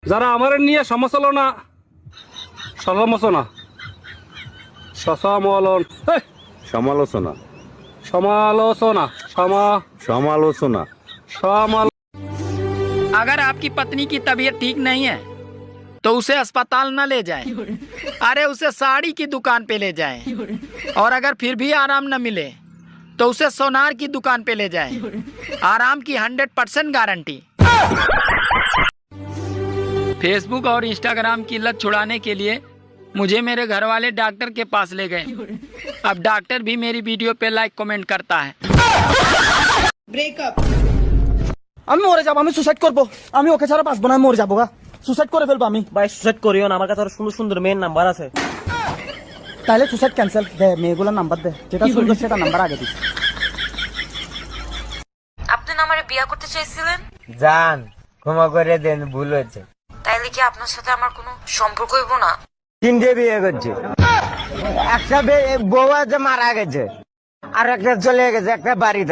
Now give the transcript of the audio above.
যারা আমার নিয়ে সমালোচনা সমালোচনা সমালোচনা সমালোচনা সমালোচনা সমালোচনা সমাল अगर आपकी पत्नी की तबीयत ठीक नहीं है तो उसे अस्पताल न ले जाएं। अरे उसे साड़ी की दुकान पे ले जाएं। और अगर फिर भी आराम न मिले तो उसे सोनार की दुकान पे ले जाएं। आराम की 100% गारंटी। फेसबुक और इंस्टाग्राम की लत छुड़ाने के लिए मुझे मेरे घर वाले डॉक्टर के पास ले गए। अब डॉक्टर भी मेरी वीडियो पे लाइक कमेंट करता है। ব্রেকআপ। আমি মরে যাবো, আমি সুসাইড করবো, আমি ওকে ছাড়া বাঁচবো না, আমি মরে যাবো গা, সুসাইড করে ফেলবো আমি। ভাই সুসাইড করিও না, আমার কাছে আরো সুন্দর সুন্দর মেয়ের নাম্বার আছে। তাহলে সুসাইড ক্যান্সেল, দে মেয়েগুলোর নাম্বার দে, যেটা সুন্দর সেটা নাম্বার আগে দিস। আপনি না আমারে বিয়ে করতে চাইছিলেন? জান ক্ষমা করে দেন, ভুল হয়েছে। তাইলে কি আপনার সাথে আমার কোনো সম্পর্ক হইব না? তিনটে বিয়ে করছে, একটা বউ আছে মারা গেছে, আর একটা চলে গেছে, একটা বাড়িতে।